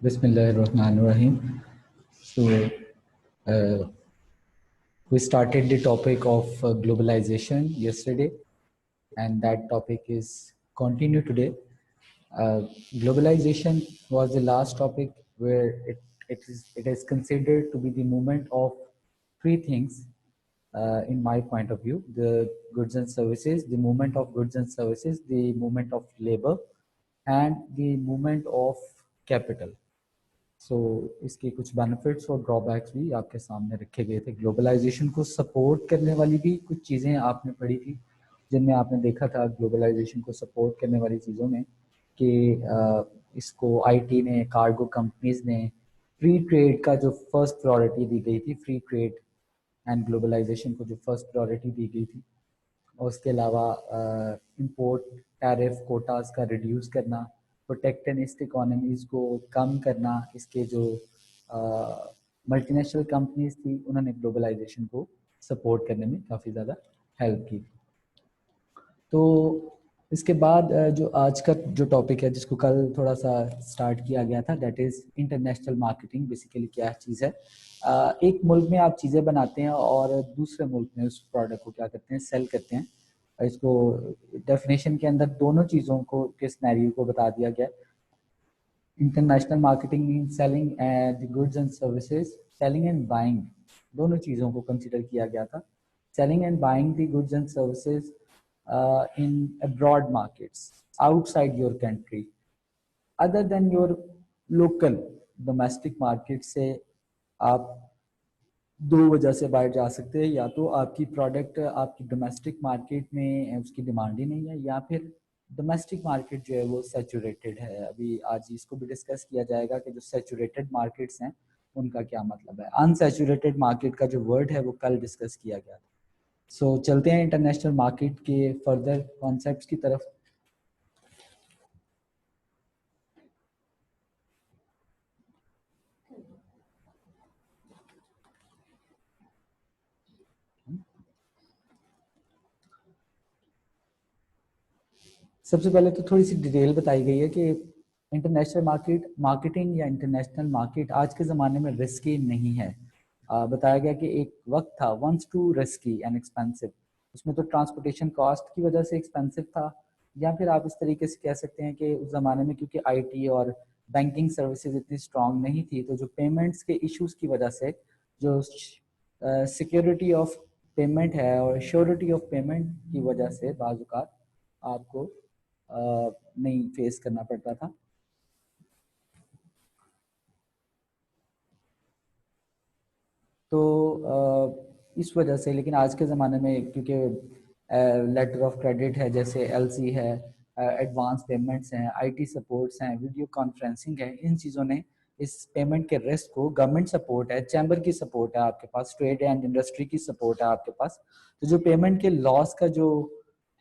Bismillahirrahmanirrahim. So, uh, we started the topic of globalization yesterday, and that topic is continue today. Uh, Globalization was the last topic where it is considered to be the movement of three things, in my point of view: the goods and services, the movement of goods and services, the movement of labor, and the movement of capital. सो इसके कुछ benefits और drawbacks भी आपके सामने रखे गए थे। Globalisation को सपोर्ट करने वाली भी कुछ चीज़ें आपने पढ़ी थी, जिनमें आपने देखा था ग्लोबलाइजेशन को सपोर्ट करने वाली चीज़ों में कि इसको आईटी ने, कार्गो कंपनीज ने, फ्री ट्रेड का जो फर्स्ट प्रायोरिटी दी गई थी, फ्री ट्रेड एंड ग्लोबलाइजेशन को जो फर्स्ट प्रायोरिटी दी गई थी, और उसके अलावा इंपोर्ट टैरिफ कोटास का रिड्यूस करना, प्रोटेक्शनिस्ट इकोनॉमीज को कम करना, इसके जो मल्टीनेशनल कंपनीज थी उन्होंने ग्लोबलाइजेशन को सपोर्ट करने में काफ़ी ज़्यादा हेल्प की। तो इसके बाद जो आज का जो टॉपिक है, जिसको कल थोड़ा सा स्टार्ट किया गया था, that is international marketing. Basically क्या चीज़ है, एक मुल्क में आप चीज़ें बनाते हैं और दूसरे मुल्क में उस प्रोडक्ट को क्या करते हैं, सेल करते हैं। इसको डेफिनेशन के अंदर दोनों चीज़ों को के सिनेरियो को बता दिया गया। International marketing means selling the goods and services, selling and buying, दोनों चीज़ों को कंसिडर किया गया था। Selling and buying the goods and services in abroad markets outside your country other than your local domestic market से आप दो वजह से बाहर जा सकते हैं। या तो आपकी प्रोडक्ट आपकी डोमेस्टिक मार्केट में उसकी डिमांड ही नहीं है, या फिर डोमेस्टिक मार्केट जो है वो सैचुरेटेड है। अभी आज इसको भी डिस्कस किया जाएगा कि जो सैचुरेटेड मार्केट्स हैं उनका क्या मतलब है। अनसैचुरेटेड मार्केट का जो वर्ड है वो कल डिस्कस किया गया था। सो चलते हैं इंटरनेशनल मार्केट के फर्दर कॉन्सेप्ट्स की तरफ। सबसे पहले तो थोड़ी सी डिटेल बताई गई है कि इंटरनेशनल मार्केटिंग या इंटरनेशनल मार्केट आज के ज़माने में रिस्की नहीं है। बताया गया कि एक वक्त था once too risky and expensive, उसमें तो ट्रांसपोर्टेशन कॉस्ट की वजह से एक्सपेंसिव था, या फिर आप इस तरीके से कह सकते हैं कि उस ज़माने में क्योंकि आईटी और बैंकिंग सर्विसेज इतनी स्ट्रांग नहीं थी, तो जो पेमेंट्स के इश्यूज की वजह से जो सिक्योरिटी ऑफ पेमेंट है और श्योरिटी ऑफ पेमेंट की वजह से बाज़ औक़ात आपको नहीं फेस करना पड़ता था। तो इस वजह से, लेकिन आज के ज़माने में क्योंकि लेटर ऑफ क्रेडिट है, जैसे एलसी है, एडवांस पेमेंट्स हैं, आईटी सपोर्ट्स हैं, वीडियो कॉन्फ्रेंसिंग है, इन चीज़ों ने इस पेमेंट के रिस्क को, गवर्नमेंट सपोर्ट है, चैम्बर की सपोर्ट है आपके पास, ट्रेड एंड इंडस्ट्री की सपोर्ट है आपके पास, तो जो पेमेंट के लॉस का जो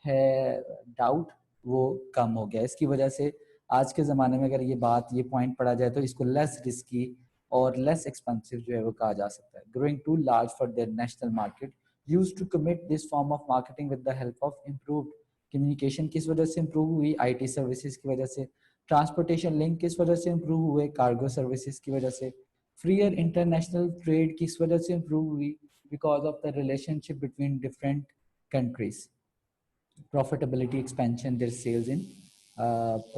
है डाउट वो कम हो गया। इसकी वजह से आज के ज़माने में अगर ये पॉइंट पढ़ा जाए तो इसको लेस रिस्की और लेस एक्सपेंसिव जो है वो कहा जा सकता है। Growing too large for their national market used to commit this form of marketing with the help of improved communication. किस वजह से इम्प्रूव हुई? आईटी सर्विसेज की वजह से। ट्रांसपोर्टेशन लिंक किस वजह से इम्प्रूव हुए? कार्गो सर्विसेज की वजह से। फ्रीयर इंटरनेशनल ट्रेड किस वजह से इम्प्रूव हुई? Because of the relationship between different countries. Profitability expansion, their sales in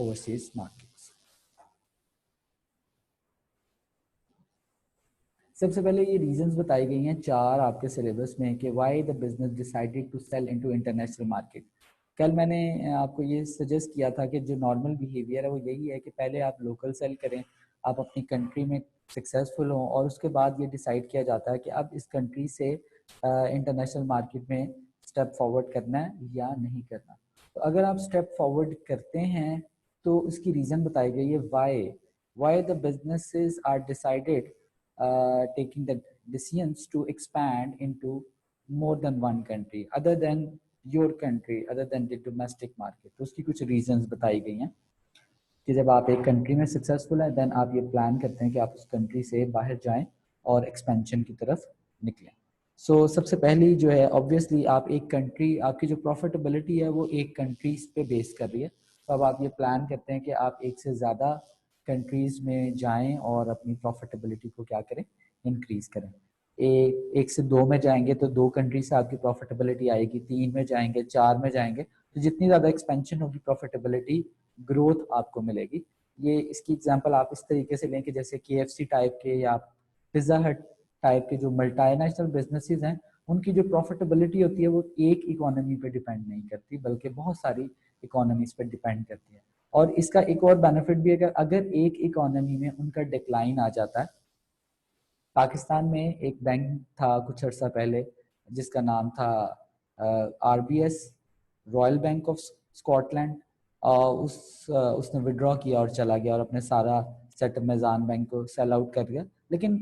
overseas markets. सबसे पहले ये रीजंस बताई गई हैं चार आपके सिलेबस में कि why the business decided to sell into international market. कल मैंने आपको ये सजेस्ट किया था कि जो नॉर्मल बिहेवियर है वो यही है कि पहले आप लोकल सेल करें, आप अपनी कंट्री में सक्सेसफुल हों, और उसके बाद ये डिसाइड किया जाता है कि अब इस कंट्री से इंटरनेशनल मार्केट में स्टेप फॉरवर्ड करना है या नहीं करना। तो अगर आप स्टेप फॉरवर्ड करते हैं तो उसकी रीज़न बताई गई है why the businesses are decided taking the decisions to expand into more than one country other than your country, other than the domestic market। तो उसकी कुछ रीजंस बताई गई हैं कि जब आप एक कंट्री में सक्सेसफुल हैं देन आप ये प्लान करते हैं कि आप उस कंट्री से बाहर जाएं और एक्सपेंशन की तरफ निकलें। सो सबसे पहली जो है, ऑब्वियसली आप एक कंट्री, आपकी जो प्रॉफिटेबिलिटी है वो एक कंट्री पे बेस कर रही है, तो अब आप ये प्लान करते हैं कि आप एक से ज़्यादा कंट्रीज में जाएं और अपनी प्रॉफिटेबिलिटी को क्या करें, इंक्रीज करें। एक से दो में जाएंगे तो दो कंट्री से आपकी प्रॉफिटेबिलिटी आएगी, तीन में जाएंगे, चार में जाएंगे, तो जितनी ज़्यादा एक्सपेंशन होगी प्रॉफिटेबिलिटी ग्रोथ आपको मिलेगी। ये इसकी एग्जांपल आप इस तरीके से लें कि जैसे KFC टाइप के या पिज़्ज़ा हट टाइप के जो मल्टीनेशनल बिजनेसेस हैं, उनकी जो प्रॉफिटेबिलिटी होती है वो एक इकोनॉमी पे डिपेंड नहीं करती बल्कि बहुत सारी इकोनॉमीज पे डिपेंड करती है। और इसका एक और बेनिफिट भी है कि अगर एक इकोनॉमी में उनका डिक्लाइन आ जाता है, पाकिस्तान में एक बैंक था कुछ अर्सा पहले जिसका नाम था RBS, royal bank of Scotland. उसने विड्रॉ किया और चला गया और अपने सारा सेटअप मेजान बैंक को सेल आउट कर गया, लेकिन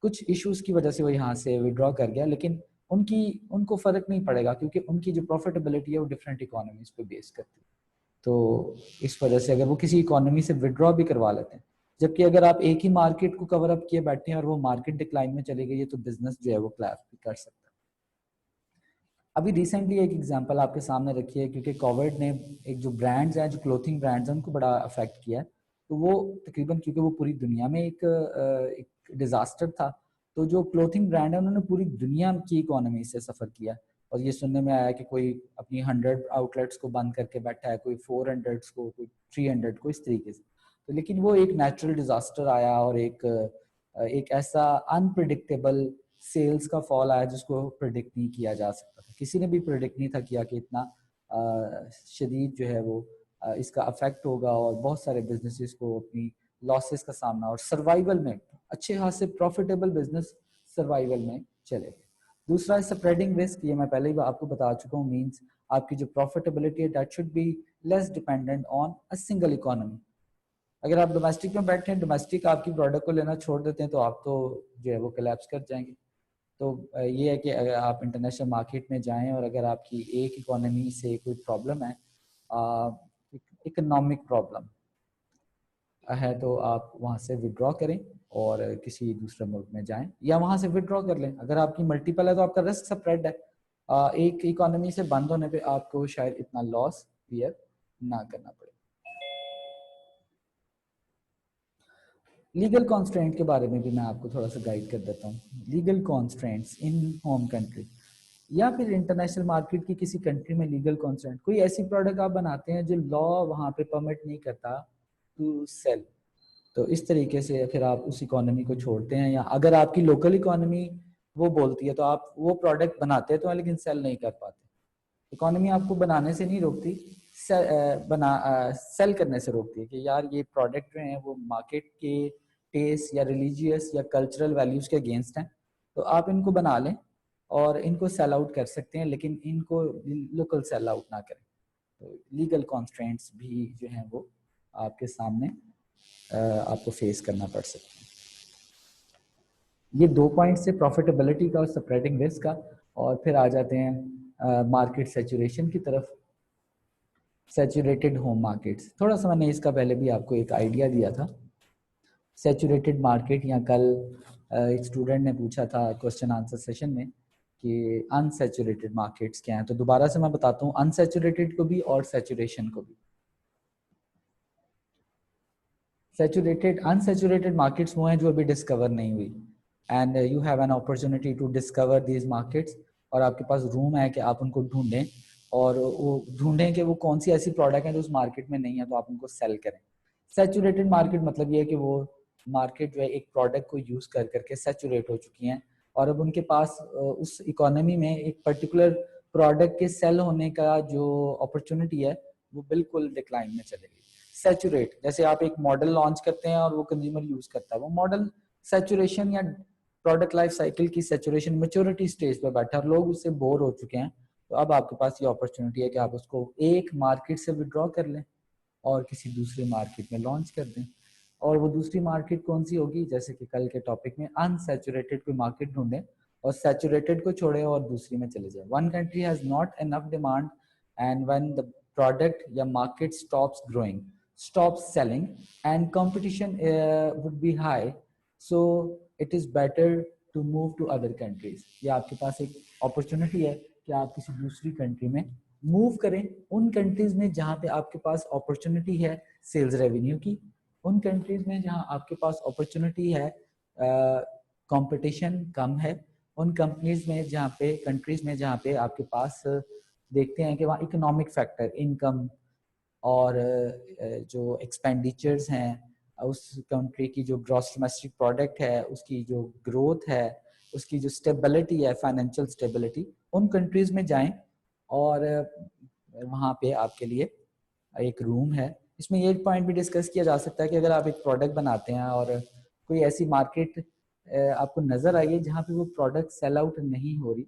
कुछ इश्यूज की वजह से वो यहाँ से विड्रॉ कर गया, लेकिन उनको फर्क नहीं पड़ेगा क्योंकि उनकी जो प्रॉफिटेबिलिटी है वो डिफरेंट इकोनॉमीज पे बेस करती है। तो इस वजह से अगर वो किसी इकोनॉमी से विड्रॉ भी करवा लेते हैं, जबकि अगर आप एक ही मार्केट को कवर अप किए बैठे हैं और वो मार्केट डिक्लाइन में चली गई है तो बिजनेस जो है वो क्लैश भी कर सकता है। अभी रिसेंटली एक एग्जांपल आपके सामने रखी है क्योंकि कोविड ने एक जो ब्रांड्स हैं, जो क्लोथिंग ब्रांड्स हैं, उनको बड़ा अफेक्ट किया है। तो वो तकरीबन क्योंकि वो पूरी दुनिया में एक डिजास्टर था, तो जो क्लोथिंग ब्रांड है उन्होंने पूरी दुनिया की इकोनॉमी से सफ़र किया। और ये सुनने में आया कि कोई अपनी 100 आउटलेट्स को बंद करके बैठा है, कोई 400 को, कोई 300 को, इस तरीके से। तो लेकिन वो एक नेचुरल डिजास्टर आया और एक ऐसा अनप्रिडिक्टेबल सेल्स का फॉल आया जिसको प्रिडिक्ट नहीं किया जा सकता था। किसी ने भी प्रिडिक्ट नहीं था किया कि इतना शदीद जो है वो इसका अफेक्ट होगा और बहुत सारे बिजनेसेस को अपनी लॉसेस का सामना और सर्वाइवल में अच्छे खासे प्रॉफिटेबल बिजनेस सर्वाइवल में चले गए। दूसरा स्प्रेडिंग रिस्क, ये मैं पहले ही आपको बता चुका हूँ, मींस आपकी जो प्रॉफिटेबिलिटी है that should be less dependent on a single economy. अगर आप डोमेस्टिक में बैठे हैं, डोमेस्टिक आपकी प्रोडक्ट को लेना छोड़ देते हैं तो आप तो जो है वो कोलैप्स कर जाएंगे। तो ये है कि अगर आप इंटरनेशनल मार्केट में जाएं और अगर आपकी एक इकोनॉमी से कोई प्रॉब्लम है, इकोनॉमिक प्रॉब्लम है, तो आप वहाँ से विड्रॉ करें और किसी दूसरे मुल्क में जाएं या वहाँ से विड्रॉ कर लें। अगर आपकी मल्टीपल है तो आपका रिस्क स्प्रेड है, एक इकोनॉमी से बंद होने पे आपको शायद इतना लॉस बियर ना करना पड़े। लीगल कॉन्स्ट्रेंट के बारे में भी मैं आपको थोड़ा सा गाइड कर देता हूँ। लीगल कॉन्स्ट्रेंट्स इन होम कंट्री या फिर इंटरनेशनल मार्केट की किसी कंट्री में लीगल कॉन्स्ट्रेंट, कोई ऐसी प्रोडक्ट आप बनाते हैं जो लॉ वहाँ पे परमिट नहीं करता टू सेल, तो इस तरीके से फिर आप उस इकोनॉमी को छोड़ते हैं। या अगर आपकी लोकल इकोनॉमी वो बोलती है तो आप वो प्रोडक्ट बनाते तो हैं लेकिन सेल नहीं कर पाते। इकोनॉमी आपको बनाने से नहीं रोकती, सेल करने से रोकती है कि यार ये प्रोडक्ट जो हैं वो मार्केट के टेस्ट या रिलीजियस या कल्चरल वैल्यूज के अगेंस्ट हैं, तो आप इनको बना लें और इनको सेल आउट कर सकते हैं, लेकिन इनको लोकल सेल आउट ना करें। तो लीगल कॉन्स्ट्रेंट्स भी जो हैं वो आपके सामने आपको फेस करना पड़ सकता है। ये 2 पॉइंट से प्रॉफिटेबिलिटी का और स्प्रेडिंग रिस्क का, और फिर आ जाते हैं मार्केट सैचुरेशन की तरफ। सैचुरेटेड होम मार्केट्स, थोड़ा सा मैंने इसका पहले भी आपको एक आइडिया दिया था। सैचुरेटेड मार्केट, या कल एक स्टूडेंट ने पूछा था क्वेश्चन आंसर सेशन में कि अनसैचुरेटेड मार्केट्स क्या हैं, तो दोबारा से मैं बताता हूँ अनसैचुरेटेड को भी और सैचुरेशन को भी। सैचुरेटेड अनसैचुरेटेड मार्केट्स वो हैं जो अभी डिस्कवर नहीं हुई, and you have an opportunity to discover these markets, और आपके पास रूम है कि आप उनको ढूंढें और वो ढूंढें कि वो कौन सी ऐसी प्रोडक्ट है जो उस मार्केट में नहीं है, तो आप उनको सेल करें। सैचुरेटेड मार्केट मतलब ये है कि वो मार्केट जो है एक प्रोडक्ट को यूज कर करके सैचुरेट हो चुकी हैं और अब उनके पास उस इकोनॉमी में एक पर्टिकुलर प्रोडक्ट के सेल होने का जो अपॉर्चुनिटी है वो बिल्कुल डिक्लाइन में चले गई। सैचुरेट, जैसे आप एक मॉडल लॉन्च करते हैं और वो कंज्यूमर यूज करता है, वो मॉडल सैचुरेशन या प्रोडक्ट लाइफ साइकिल की सैचुरेशन मैच्योरिटी स्टेज पे बैठा है, लोग उससे बोर हो चुके हैं, तो अब आपके पास ये अपॉर्चुनिटी है कि आप उसको एक मार्केट से विड्रॉ कर लें और किसी दूसरी मार्केट में लॉन्च कर दें। और वो दूसरी मार्केट कौन सी होगी, जैसे कि कल के टॉपिक में अनसैचुरेटेड कोई मार्केट ढूंढें और सैचुरेटेड को छोड़े और दूसरी में चले जाए। One country has not enough demand and when the product या market stops growing, stops selling and competition would be high, so it is better to move to other countries। ये आपके पास एक अपॉर्चुनिटी है कि आप किसी दूसरी कंट्री में मूव करें, उन कंट्रीज में जहाँ पे आपके पास अपॉर्चुनिटी है सेल्स रेवेन्यू की, उन कंट्रीज में जहां आपके पास अपॉर्चुनिटी है, कंपटीशन कम है, उन कंपनीज में कंट्रीज में जहाँ पे आपके पास देखते हैं कि वहाँ इकोनॉमिक फैक्टर, इनकम और जो एक्सपेंडिचर्स हैं, उस कंट्री की जो ग्रॉस डोमेस्टिक प्रोडक्ट है, उसकी जो ग्रोथ है, उसकी जो स्टेबिलिटी है, फाइनेंशियल स्टेबिलिटी, उन कंट्रीज में जाएं और वहाँ पे आपके लिए एक रूम है। इसमें ये पॉइंट भी डिस्कस किया जा सकता है कि अगर आप एक प्रोडक्ट बनाते हैं और कोई ऐसी मार्केट आपको नजर आई है जहाँ पे वो प्रोडक्ट सेल आउट नहीं हो रही,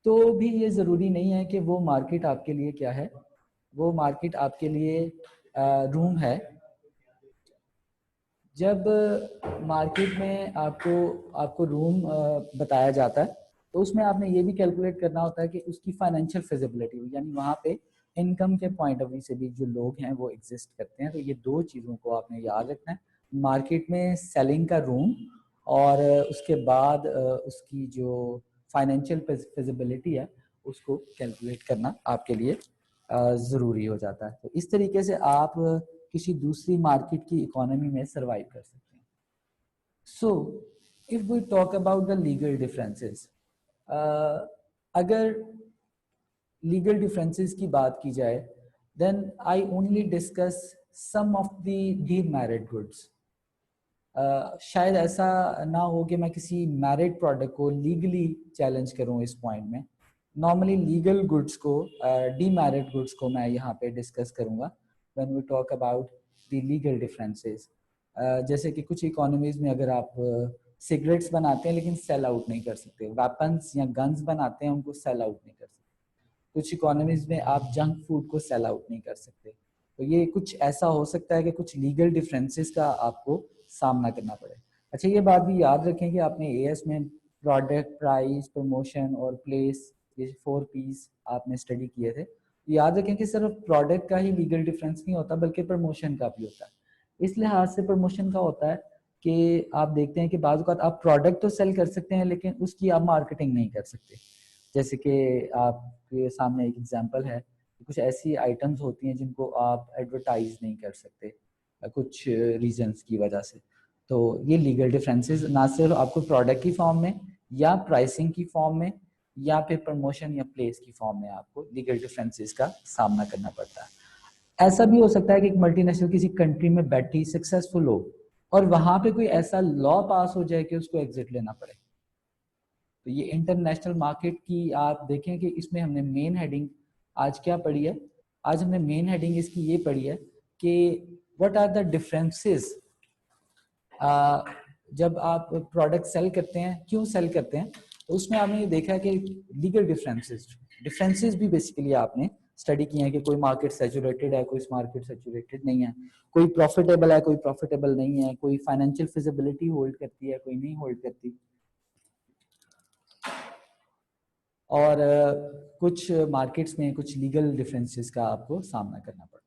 तो भी ये ज़रूरी नहीं है कि वो मार्केट आपके लिए क्या है, वो मार्केट आपके लिए रूम है। जब मार्केट में आपको रूम बताया जाता है, तो उसमें आपने ये भी कैलकुलेट करना होता है कि उसकी फाइनेंशियल फिजिबिलिटी, यानी वहाँ पे इनकम के पॉइंट ऑफ व्यू से भी जो लोग हैं वो एग्जिस्ट करते हैं। तो ये दो चीज़ों को आपने याद रखना है, मार्केट में सेलिंग का रूम और उसके बाद उसकी जो फाइनेंशियल फिजिबिलिटी है उसको कैलकुलेट करना आपके लिए ज़रूरी हो जाता है। तो इस तरीके से आप किसी दूसरी मार्केट की इकोनॉमी में सरवाइव कर सकते हैं। So if we talk about the legal differences, अगर लीगल डिफरेंसेस की बात की जाए, then I only discuss some of the demerit goods. शायद ऐसा ना हो कि मैं किसी मैरिड प्रोडक्ट को लीगली चैलेंज करूं इस पॉइंट में। नॉर्मली लीगल गुड्स को, डीमैरिड गुड्स को मैं यहाँ पे डिस्कस करूंगा when we talk about the legal differences. जैसे कि कुछ इकोनॉमीज में अगर आप सिगरेट्स बनाते हैं लेकिन सेल आउट नहीं कर सकते, वेपन्स या गन्स बनाते हैं उनको सेल आउट नहीं कर सकते, कुछ इकोनॉमीज में आप जंक फूड को सेल आउट नहीं कर सकते। तो ये कुछ ऐसा हो सकता है कि कुछ लीगल डिफरेंसेस का आपको सामना करना पड़े। अच्छा, ये बात भी याद रखें कि आपने एएस में प्रोडक्ट, प्राइस, प्रमोशन और प्लेस, ये 4 पीस आपने स्टडी किए थे। याद रखें कि सिर्फ प्रोडक्ट का ही लीगल डिफरेंस नहीं होता बल्कि प्रमोशन का भी होता है। इस लिहाज से प्रमोशन का होता है कि आप देखते हैं कि बाज़ औक़ात आप प्रोडक्ट तो सेल कर सकते हैं लेकिन उसकी आप मार्केटिंग नहीं कर सकते। जैसे कि आपके सामने एक एग्जांपल है, कुछ ऐसी आइटम्स होती हैं जिनको आप एडवर्टाइज नहीं कर सकते कुछ रीजंस की वजह से। तो ये लीगल डिफरेंसेस ना सिर्फ आपको प्रोडक्ट की फॉर्म में या प्राइसिंग की फॉर्म में या फिर प्रमोशन या प्लेस की फॉर्म में आपको लीगल डिफरेंसेस का सामना करना पड़ता है। ऐसा भी हो सकता है कि एक मल्टीनेशनल किसी कंट्री में बैठी सक्सेसफुल हो और वहां पे कोई ऐसा लॉ पास हो जाए कि उसको एग्जिट लेना पड़े। तो ये इंटरनेशनल मार्केट की आप देखें कि इसमें हमने मेन हेडिंग आज क्या पढ़ी है। आज हमने मेन हेडिंग इसकी ये पढ़ी है कि व्हाट आर द डिफरेंसेस। जब आप प्रोडक्ट सेल करते हैं, क्यों सेल करते हैं, तो उसमें आपने ये देखा कि लीगल डिफरेंसेस भी बेसिकली आपने स्टडी किए हैं कि कोई मार्केट सैचुरेटेड है, कोई मार्केट सैचुरेटेड नहीं है, कोई प्रॉफिटेबल है, कोई प्रॉफिटेबल नहीं है, कोई फाइनेंशियल फिजिबिलिटी होल्ड करती है, कोई नहीं होल्ड करती, और कुछ मार्केट्स में कुछ लीगल डिफरेंसेस का आपको सामना करना पड़ता है।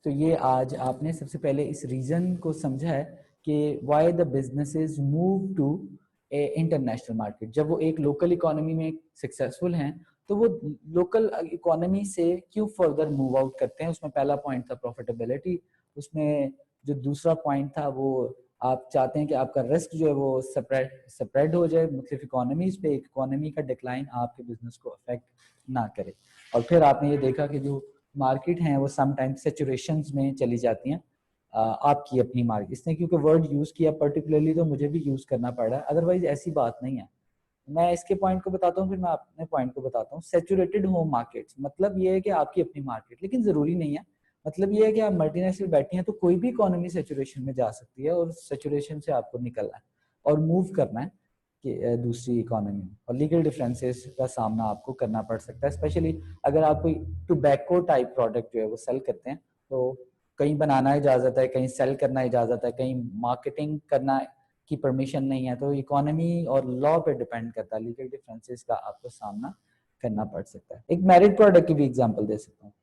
तो ये आज आपने सबसे पहले इस रीजन को समझा है कि why the businesses move to a international market. जब वो एक लोकल इकोनॉमी में सक्सेसफुल हैं तो वो लोकल इकोनॉमी से क्यों फर्दर मूव आउट करते हैं। उसमें पहला पॉइंट था प्रॉफिटेबिलिटी, उसमें जो दूसरा पॉइंट था वो आप चाहते हैं कि आपका रिस्क जो है वो स्प्रेड हो जाए मुख्तलिफ इकोनॉमीज पे, इकोनॉमी का डिक्लाइन आपके बिजनेस को अफेक्ट ना करे। और फिर आपने ये देखा कि जो मार्केट हैं वो समटाइम्स सैचुरेशन में चली जाती हैं। आपकी अपनी मार्केट, इसने क्योंकि वर्ड यूज किया पर्टिकुलरली तो मुझे भी यूज करना पड़ रहा है, अदरवाइज ऐसी बात नहीं है। मैं इसके पॉइंट को बताता हूँ फिर मैं अपने पॉइंट को बताता हूँ। सैचुरेटेड होम मार्केट्स मतलब ये है कि आपकी अपनी मार्केट, लेकिन जरूरी नहीं है। मतलब ये है कि आप मल्टीनेशनल बैठी हैं तो कोई भी इकोनॉमी सैचुरेशन में जा सकती है और सैचुरेशन से आपको निकलना है और मूव करना है कि दूसरी इकोनॉमी में। और लीगल डिफरेंसेस का सामना आपको करना पड़ सकता है, स्पेशली अगर आप कोई टोबैको टाइप प्रोडक्ट जो है वो सेल करते हैं तो कहीं बनाना इजाजत है, कहीं सेल करना इजाजत है, कहीं मार्केटिंग करना की परमिशन नहीं है। तो इकोनॉमी और लॉ पे डिपेंड करता है, लीगल डिफरेंसेस का आपको सामना करना पड़ सकता है। एक मैरिड प्रोडक्ट की भी एग्जांपल दे सकता हूँ,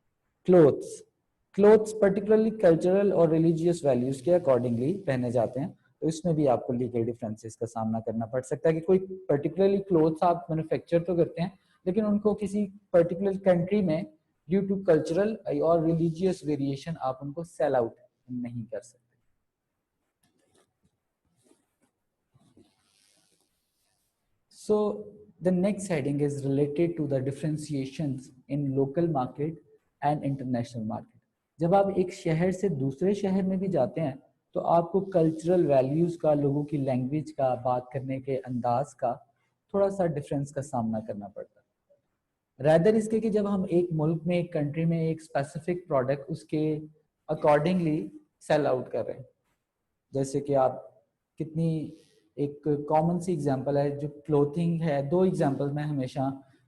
क्लोथ्स पर्टिकुलरली कल्चरल और रिलीजियस वैल्यूज के अकॉर्डिंगली पहने जाते हैं, तो इसमें भी आपको लीगल डिफरेंसेस का सामना करना पड़ सकता है कि कोई पर्टिकुलरली क्लोथ्स आप मैन्युफैक्चर तो करते हैं लेकिन उनको किसी पर्टिकुलर कंट्री में ड्यू टू कल्चरल और रिलीजियस वेरिएशन आप उनको सेल आउट नहीं कर सकते। So the next heading is related to the differentiations in local market and international market. जब आप एक शहर से दूसरे शहर में भी जाते हैं तो आपको कल्चरल वैल्यूज का, लोगों की लैंग्वेज का, बात करने के अंदाज का थोड़ा सा डिफरेंस का सामना करना पड़ता है। रैदर इसके कि जब हम एक मुल्क में, एक कंट्री में एक स्पेसिफिक प्रोडक्ट उसके अकॉर्डिंगली सेल आउट कर रहे हैं। जैसे कि आप कितनी एक कॉमन सी एग्जांपल है जो क्लोथिंग है, दो एग्जांपल मैं हमेशा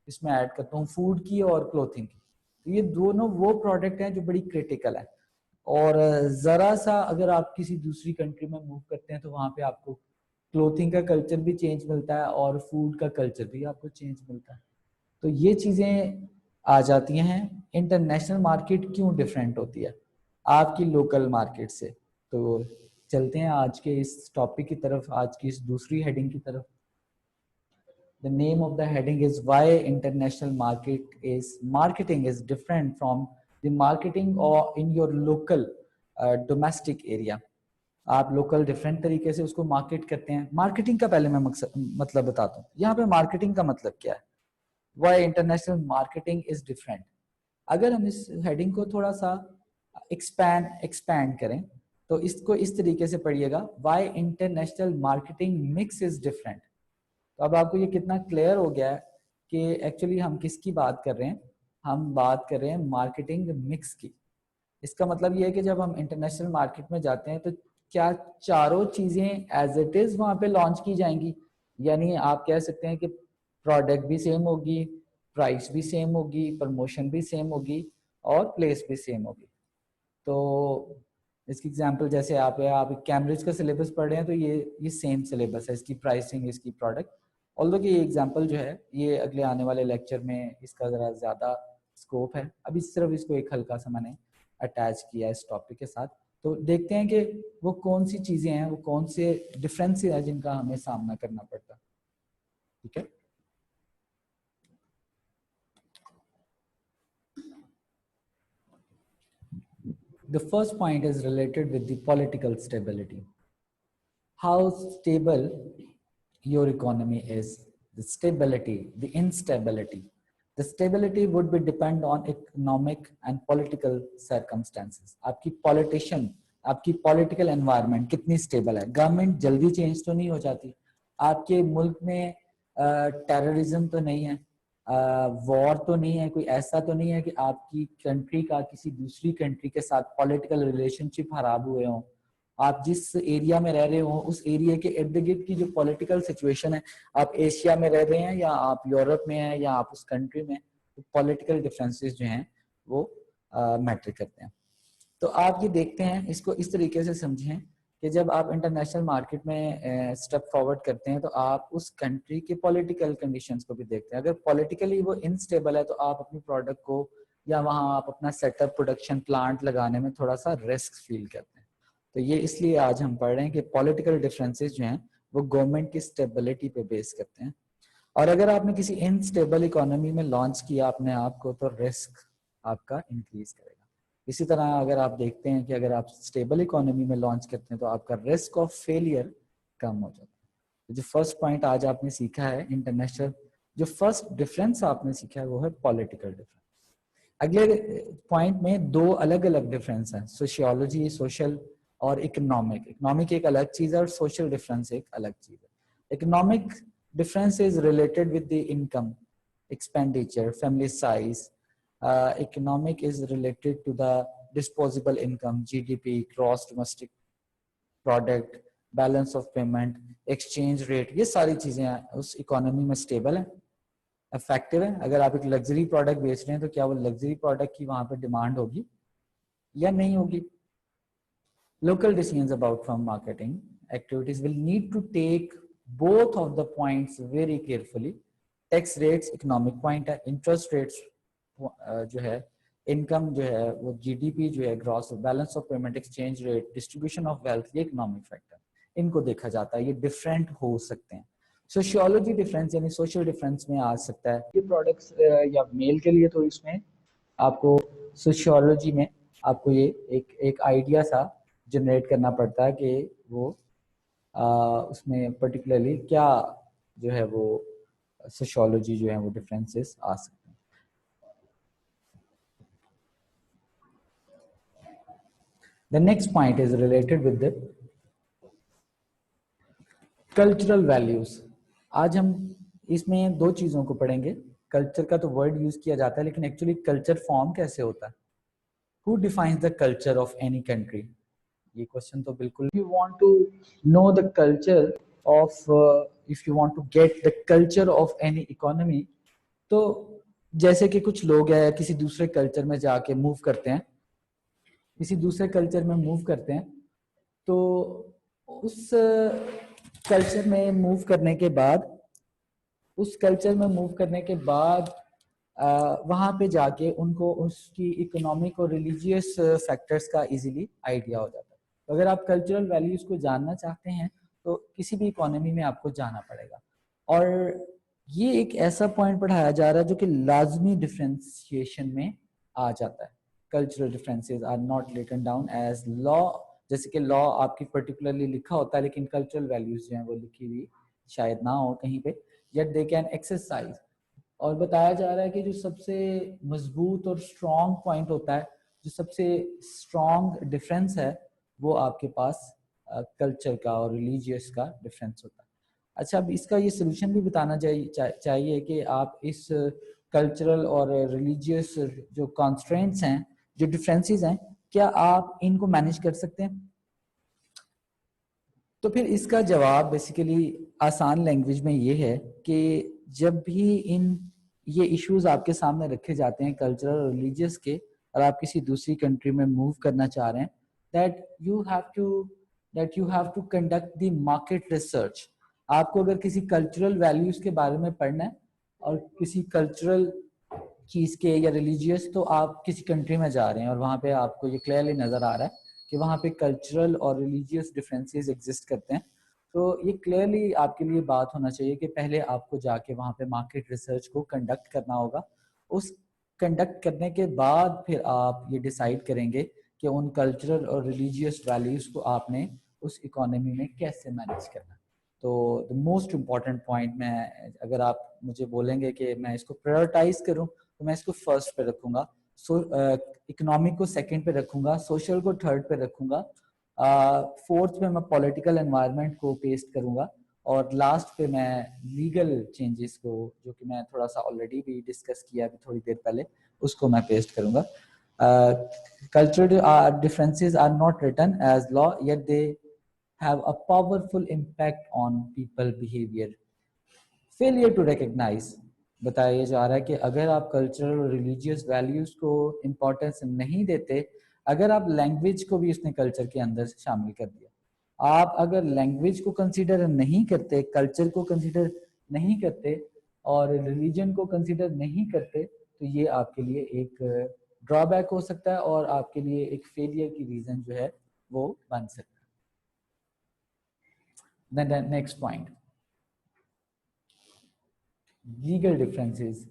इसमें ऐड करता हूँ, फूड की और क्लोथिंग की। तो ये दोनों वो प्रोडक्ट हैं जो बड़ी क्रिटिकल है, और ज़रा सा अगर आप किसी दूसरी कंट्री में मूव करते हैं तो वहाँ पे आपको क्लोथिंग का कल्चर भी चेंज मिलता है और फूड का कल्चर भी आपको चेंज मिलता है। तो ये चीज़ें आ जाती हैं। इंटरनेशनल मार्केट क्यों डिफरेंट होती है आपकी लोकल मार्केट से? तो चलते हैं आज के इस टॉपिक की तरफ, आज की इस दूसरी हेडिंग की तरफ। The name of the heading is why international marketing is different from the marketing or in your local domestic area. आप लोकल डिफरेंट तरीके से उसको मार्केट करते हैं। मार्केटिंग का पहले मैं मतलब बताता हूँ। यहाँ पे मार्केटिंग का मतलब क्या है, Y international marketing is different. अगर हम इस हेडिंग को थोड़ा सा एक्सपैंड करें तो इसको इस तरीके से पढ़िएगा, Y international marketing mix is different. तो अब आपको ये कितना क्लियर हो गया है कि एक्चुअली हम किसकी बात कर रहे हैं। हम बात कर रहे हैं मार्केटिंग मिक्स की। इसका मतलब ये है कि जब हम इंटरनेशनल मार्केट में जाते हैं तो क्या चारों चीजें एज इट इज वहां पे लॉन्च की जाएंगी, यानी आप कह सकते हैं कि प्रोडक्ट भी सेम होगी, प्राइस भी सेम होगी, प्रमोशन भी सेम होगी और प्लेस भी सेम होगी। तो इसकी एग्जांपल जैसे आप कैम्ब्रिज का सिलेबस पढ़ रहे हैं तो ये सेम सिलेबस है, इसकी प्राइसिंग, इसकी प्रोडक्ट। ऑल्दो कि ये एग्जांपल जो है ये अगले आने वाले लेक्चर में इसका ज़रा ज़्यादा स्कोप है, अभी सिर्फ इसको एक हल्का सा मैंने अटैच किया इस टॉपिक के साथ। तो देखते हैं कि वो कौन सी चीज़ें हैं, वो कौन से डिफरेंस हैं जिनका हमें सामना करना पड़ता है। ठीक है, the first point is related with the political stability. How stable your economy is, the stability, the instability. The stability would be depend on economic and political circumstances. आपकी politician, आपकी political environment कितनी stable है। Government जल्दी change तो नहीं हो जाती, आपके मुल्क में टेररिज्म तो नहीं है, वॉर तो नहीं है, कोई ऐसा तो नहीं है कि आपकी कंट्री का किसी दूसरी कंट्री के साथ पॉलिटिकल रिलेशनशिप खराब हुए हों। आप जिस एरिया में रह रहे हो उस एरिया के इर्द गिर्द की जो पॉलिटिकल सिचुएशन है, आप एशिया में रह रहे हैं या आप यूरोप में हैं या आप उस कंट्री में, तो पॉलिटिकल डिफरेंसेस जो हैं वो मैटर करते हैं। तो आप ये देखते हैं, इसको इस तरीके से समझें कि जब आप इंटरनेशनल मार्केट में स्टेप फॉरवर्ड करते हैं तो आप उस कंट्री के पॉलिटिकल कंडीशंस को भी देखते हैं। अगर पॉलिटिकली वो इनस्टेबल है तो आप अपनी प्रोडक्ट को या वहाँ आप अपना सेटअप, प्रोडक्शन प्लांट लगाने में थोड़ा सा रिस्क फील करते हैं। तो ये इसलिए आज हम पढ़ रहे हैं कि पॉलिटिकल डिफरेंसेस जो हैं वो गवर्नमेंट की स्टेबिलिटी पे बेस करते हैं। और अगर आपने किसी इनस्टेबल इकोनॉमी में लॉन्च किया अपने आप को तो रिस्क आपका इंक्रीज करेगा। इसी तरह अगर आप देखते हैं कि अगर आप स्टेबल इकोनॉमी में लॉन्च करते हैं तो आपका रिस्क ऑफ फेलियर कम हो जाता है। तो जो फर्स्ट पॉइंट आज आपने सीखा है इंटरनेशनल, जो फर्स्ट डिफरेंस आपने सीखा है वो है पॉलिटिकल डिफरेंस। अगले पॉइंट में दो अलग अलग डिफरेंस हैं, सोशियोलॉजी, सोशल और इकोनॉमिक। इकोनॉमिक एक अलग चीज है और सोशल डिफरेंस एक अलग चीज है। Economic difference is related with the income, expenditure, family size. Economic is related to the disposable income, GDP, gross domestic product, balance of payment, exchange rate. ये सारी चीजें उस इकोनॉमी में स्टेबल है, इफेक्टिव है। अगर आप एक लग्जरी प्रोडक्ट बेच रहे हैं तो क्या वो लग्जरी प्रोडक्ट की वहां पे डिमांड होगी या नहीं होगी। Local decisions about firm marketing activities will need to take both of the points very carefully. Tax rates economic point है, interest rates जो है, income जो है, वो GDP जो है, gross balance of payment, exchange rate, distribution of wealth, ये economic factor, इनको देखा जाता है। ये different हो सकते हैं। सोशियोलॉजी डिफरेंस यानी सोशल डिफरेंस में आ सकता है। ये प्रोडक्ट्स या मेल के लिए तो इसमें आपको सोशियोलॉजी में आपको ये एक आइडिया सा जनरेट करना पड़ता है कि वो उसमें पर्टिकुलरली क्या जो है वो सोशियोलॉजी जो है वो डिफरेंसेस आ सकते हैं। The next point is related with the cultural values. आज हम इसमें दो चीजों को पढ़ेंगे। कल्चर का तो वर्ड यूज किया जाता है, लेकिन एक्चुअली कल्चर फॉर्म कैसे होता है? Who defines the culture of any country? ये क्वेश्चन तो बिल्कुल, you want to know the culture of, if you want to get the culture of any economy, तो जैसे कि कुछ लोग हैं किसी दूसरे कल्चर में जाके मूव करते हैं, किसी दूसरे कल्चर में मूव करते हैं, तो उस कल्चर में मूव करने के बाद, उस कल्चर में मूव करने के बाद वहाँ पे जाके उनको उसकी इकोनॉमिक और रिलीजियस फैक्टर्स का इजीली आइडिया हो जाता है। तो अगर आप कल्चरल वैल्यूज को जानना चाहते हैं तो किसी भी इकोनॉमी में आपको जाना पड़ेगा। और ये एक ऐसा पॉइंट पढ़ाया जा रहा है जो कि लाजमी डिफ्रेंशिएशन में आ जाता है। Cultural differences are not written down as law, जैसे कि लॉ आपकी पर्टिकुलरली लिखा होता है, लेकिन कल्चरल वैल्यूज जो है वो लिखी हुई शायद ना हो कहीं पे, yet they can exercise। और बताया जा रहा है कि जो सबसे मजबूत और स्ट्रॉन्ग पॉइंट होता है, जो सबसे स्ट्रॉन्ग डिफरेंस है, वो आपके पास कल्चर का और रिलीजियस का डिफरेंस होता है। अच्छा, अब इसका ये सोल्यूशन भी बताना चाहिए कि आप इस कल्चरल और रिलीजियस जो कॉन्स्ट्रेंट्स हैं, जो डिफरेंसेस हैं, क्या आप इनको मैनेज कर सकते हैं? तो फिर इसका जवाब बेसिकली आसान लैंग्वेज में ये है कि जब भी ये इश्यूज आपके सामने रखे जाते हैं कल्चरल और रिलीजियस के, और आप किसी दूसरी कंट्री में मूव करना चाह रहे हैं, that you have to conduct the market research. आपको अगर किसी कल्चरल वैल्यूज के बारे में पढ़ना है और किसी कल्चरल चीज के या रिलीजियस, तो आप किसी कंट्री में जा रहे हैं और वहां पे आपको ये क्लियरली नजर आ रहा है कि वहाँ पे कल्चरल और रिलीजियस डिफरेंसेस एग्जिस्ट करते हैं, तो ये क्लियरली आपके लिए बात होना चाहिए कि पहले आपको जाके वहाँ पे मार्केट रिसर्च को कंडक्ट करना होगा। उस कंडक्ट करने के बाद फिर आप ये डिसाइड करेंगे कि उन कल्चरल और रिलीजियस वैल्यूज को आपने उस इकोनॉमी में कैसे मैनेज करना। तो द मोस्ट इम्पॉर्टेंट पॉइंट, मैं अगर आप मुझे बोलेंगे कि मैं इसको प्रायोरिटाइज करूं, तो मैं इसको फर्स्ट पे रखूंगा, इकोनॉमिक को सेकंड पे रखूंगा, सोशल को थर्ड पे रखूंगा, फोर्थ पे मैं पॉलिटिकल एनवायरनमेंट को पेस्ट करूंगा, और लास्ट पे मैं लीगल चेंजेस को, जो कि मैं थोड़ा सा ऑलरेडी भी डिस्कस किया अभी थोड़ी देर पहले, उसको मैं पेस्ट करूंगा। cultural differences are not written as law, yet they have a powerful impact on people behavior। Failure to recognize, बताया जा रहा है कि अगर आप कल्चरल और रिलीजियस वैल्यूज को इम्पोर्टेंस नहीं देते, अगर आप लैंग्वेज को भी उसने कल्चर के अंदर से शामिल कर दिया, आप अगर लैंग्वेज को कंसीडर नहीं करते, कल्चर को कंसीडर नहीं करते और रिलीजन को कंसीडर नहीं करते, तो ये आपके लिए एक ड्रॉबैक हो सकता है और आपके लिए एक फेलियर की रीजन जो है वो बन सकता है। Next point, legal differences.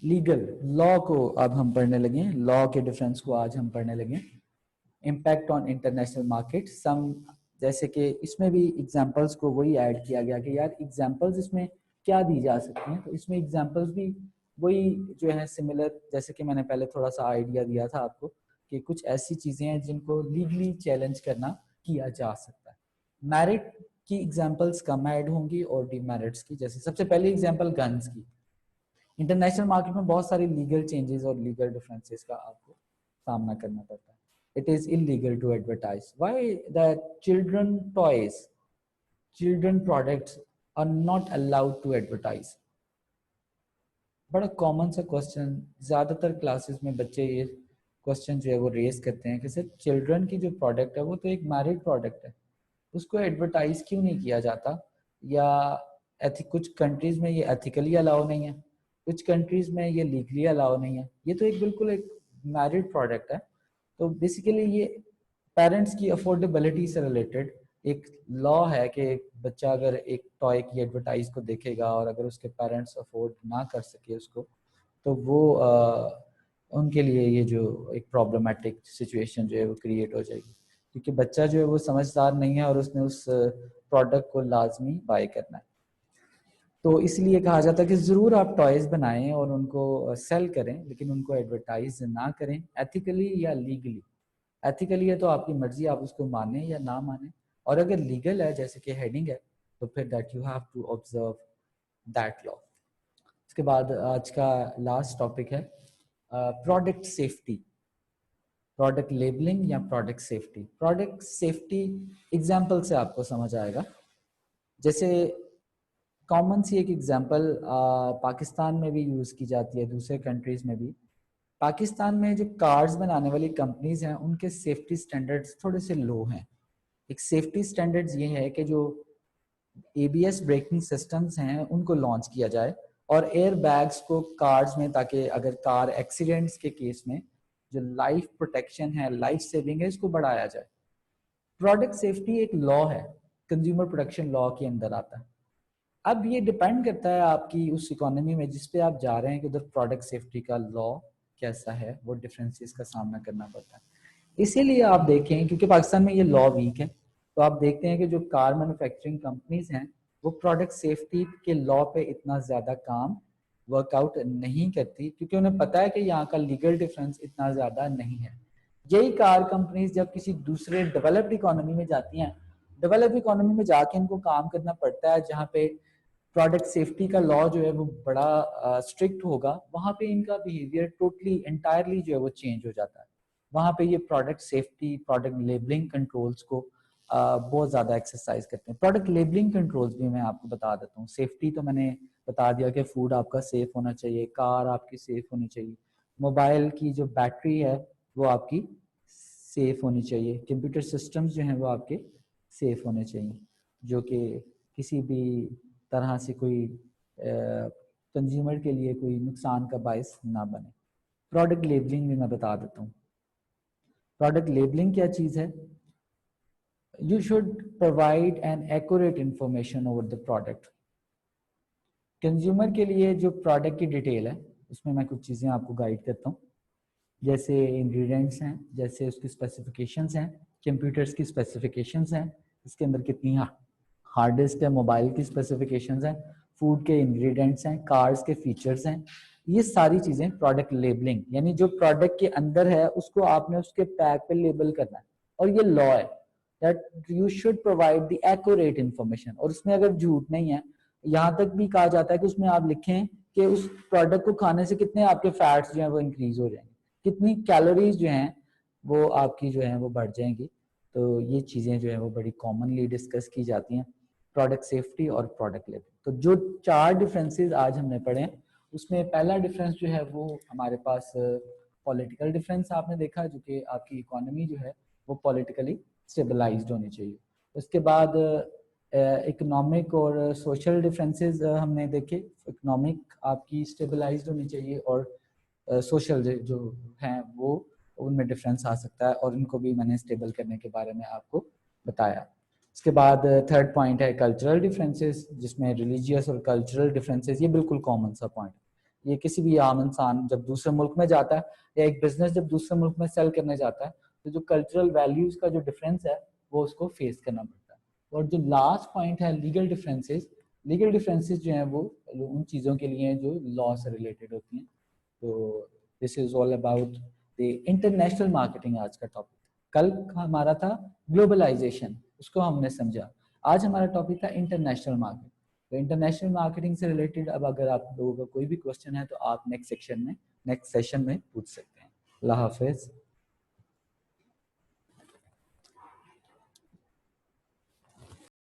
Legal law को अब हम पढ़ने लगे, लॉ के डिफरेंस को आज हम पढ़ने लगे। इम्पैक्ट ऑन इंटरनेशनल मार्केट, सम, जैसे कि इसमें भी एग्जांपल्स को वही ऐड किया गया कि यार एग्जांपल्स इसमें क्या दी जा सकती हैं, तो इसमें एग्जांपल्स भी वही जो है सिमिलर, जैसे कि मैंने पहले थोड़ा सा आइडिया दिया था आपको कि कुछ ऐसी चीजें हैं जिनको लीगली चैलेंज करना किया जा सकता है। मैरिट की एग्जांपल्स कम ऐड होंगी और डीमेरिट्स की, जैसे सबसे पहली एग्जांपल गन्स की। इंटरनेशनल मार्केट में बहुत सारी लीगल चेंजेस और लीगल डिफरेंसेस का आपको सामना करना पड़ता है। It is illegal to advertise, why that children toys, children products are not allowed to advertise. बड़ा कॉमन सा क्वेश्चन, ज्यादातर क्लासेस में बच्चे ये क्वेश्चन जो है वो रेज करते हैं कि सर चिल्ड्रन की जो प्रोडक्ट है वो तो एक मैरिड प्रोडक्ट है, उसको एडवर्टाइज क्यों नहीं किया जाता? या कुछ कंट्रीज में ये एथिकली अलाउ नहीं है, कुछ कंट्रीज में ये लीगली अलाउ नहीं है, ये तो एक बिल्कुल एक मैरिड प्रोडक्ट है। तो बेसिकली ये पेरेंट्स की अफोर्डेबिलिटी से रिलेटेड एक लॉ है कि एक बच्चा अगर एक टॉय की एडवर्टाइज को देखेगा और अगर उसके पेरेंट्स अफोर्ड ना कर सके उसको, तो वो उनके लिए ये जो एक प्रॉब्लमेटिक सिचुएशन जो है वो क्रिएट हो जाएगी, क्योंकि बच्चा जो है वो समझदार नहीं है और उसने उस प्रोडक्ट को लाजमी बाय करना है। तो इसलिए कहा जाता है कि ज़रूर आप टॉयज़ बनाएं और उनको सेल करें, लेकिन उनको एडवर्टाइज ना करें एथिकली या लीगली। एथिकली है तो आपकी मर्जी, आप उसको माने या ना माने, और अगर लीगल है जैसे कि हेडिंग है तो फिर that you have to observe that law. उसके बाद आज का लास्ट टॉपिक है प्रोडक्ट सेफ्टी, प्रोडक्ट लेबलिंग या product safety. Product safety example से आपको समझ आएगा। जैसे कॉमन सी एक एग्जांपल पाकिस्तान में भी यूज़ की जाती है, दूसरे कंट्रीज़ में भी। पाकिस्तान में जो कार्स बनाने वाली कंपनीज हैं उनके सेफ्टी स्टैंडर्ड्स थोड़े से लो हैं। एक सेफ्टी स्टैंडर्ड्स ये है कि जो ABS ब्रेकिंग सिस्टम्स हैं उनको लॉन्च किया जाए और एयर बैग्स को कार्स में, ताकि अगर कार एक्सीडेंट्स के केस में जो लाइफ प्रोटेक्शन है, लाइफ सेविंग है, इसको बढ़ाया जाए। प्रोडक्ट सेफ्टी एक लॉ है, कंज्यूमर प्रोटेक्शन लॉ के अंदर आता है। अब ये डिपेंड करता है आपकी उस इकोनॉमी में जिस पे आप जा रहे हैं कि उधर प्रोडक्ट सेफ्टी का लॉ कैसा है, वो डिफरेंसेस का सामना करना पड़ता है। इसीलिए आप देखें, क्योंकि पाकिस्तान में ये लॉ वीक है, तो आप देखते हैं कि जो कार मैन्युफैक्चरिंग कंपनीज हैं वो प्रोडक्ट सेफ्टी के लॉ पे इतना ज़्यादा काम वर्कआउट नहीं करती, क्योंकि उन्हें पता है कि यहाँ का लीगल डिफरेंस इतना ज़्यादा नहीं है। यही कार कंपनीज जब किसी दूसरे डेवलप्ड इकोनॉमी में जाती हैं, डेवलप इकोनॉमी में जाके इनको काम करना पड़ता है जहाँ पे प्रोडक्ट सेफ्टी का लॉ जो है वो बड़ा स्ट्रिक्ट होगा, वहाँ पे इनका बिहेवियर टोटली एंटायरली जो है वो चेंज हो जाता है। वहाँ पे ये product safety, product labelling controls को बहुत ज़्यादा एक्सरसाइज करते हैं। प्रोडक्ट लेबलिंग कंट्रोल्स भी मैं आपको बता देता हूँ। सेफ्टी तो मैंने बता दिया कि फूड आपका सेफ होना चाहिए, कार आपकी सेफ होनी चाहिए, मोबाइल की जो बैटरी है वो आपकी सेफ होनी चाहिए, कंप्यूटर सिस्टम्स जो हैं वो आपके सेफ होने चाहिए, जो कि किसी भी तरह से कोई कंज्यूमर के लिए कोई नुकसान का बायस ना बने। प्रोडक्ट लेबलिंग भी मैं बता देता हूँ। प्रोडक्ट लेबलिंग क्या चीज़ है? You should provide an accurate information over the product. Consumer के लिए जो प्रोडक्ट की डिटेल है उसमें मैं कुछ चीज़ें आपको गाइड करता हूँ, जैसे इंग्रेडिएंट्स हैं, जैसे उसकी स्पेसिफिकेशंस हैं, कंप्यूटर्स की स्पेसिफिकेशंस हैं, इसके अंदर कितनी हार्ड डिस्क है, मोबाइल की स्पेसिफिकेशंस हैं, फूड के इंग्रेडिएंट्स हैं, कार्स के फीचर्स हैं। ये सारी चीज़ें प्रोडक्ट लेबलिंग, यानी जो प्रोडक्ट के अंदर है उसको आपने उसके पैक पे लेबल करना है, और ये लॉ है that you should provide the accurate information. और उसमें अगर झूठ नहीं है, यहाँ तक भी कहा जाता है कि उसमें आप लिखें कि उस प्रोडक्ट को खाने से कितने आपके फैट्स जो हैं वो इंक्रीज हो जाएंगे, कितनी कैलोरीज जो हैं वो आपकी जो है वो बढ़ जाएंगी। तो ये चीज़ें जो है वो बड़ी कॉमनली डिस्कस की जाती हैं, प्रोडक्ट सेफ्टी और प्रोडक्ट लेबल। तो जो 4 डिफरेंसेस आज हमने पढ़े हैं, उसमें पहला डिफरेंस जो है वो हमारे पास पॉलिटिकल डिफरेंस आपने देखा, जो कि आपकी इकोनॉमी जो है वो पॉलिटिकली स्टेबलाइज्ड होनी चाहिए। उसके बाद इकोनॉमिक और सोशल डिफरेंसेस हमने देखे। इकोनॉमिक आपकी स्टेबलाइज्ड होनी चाहिए और सोशल जो हैं वो उनमें डिफरेंस आ सकता है, और इनको भी मैंने स्टेबल करने के बारे में आपको बताया। उसके बाद थर्ड पॉइंट है कल्चरल डिफरेंसेस, जिसमें रिलीजियस और कल्चरल डिफरेंसेस ये बिल्कुल कॉमन सा पॉइंट है। ये किसी भी आम इंसान जब दूसरे मुल्क में जाता है या एक बिजनेस जब दूसरे मुल्क में सेल करने जाता है, तो जो कल्चरल वैल्यूज का जो डिफरेंस है वो उसको फेस करना पड़ता है। और जो लास्ट पॉइंट है लीगल डिफरेंसेस, लीगल डिफरेंसेस जो हैं वो उन चीज़ों के लिए जो लॉ से रिलेटेड होती हैं। तो this is all about the international marketing आज का टॉपिक। कल हमारा था ग्लोबलाइजेशन, उसको हमने समझा। आज हमारा टॉपिक था इंटरनेशनल मार्केट। तो इंटरनेशनल मार्केटिंग से रिलेटेड अब अगर आप लोगों का कोई भी क्वेश्चन है तो आप नेक्स्ट सेशन में पूछ सकते हैं। अल्लाह हाफिज।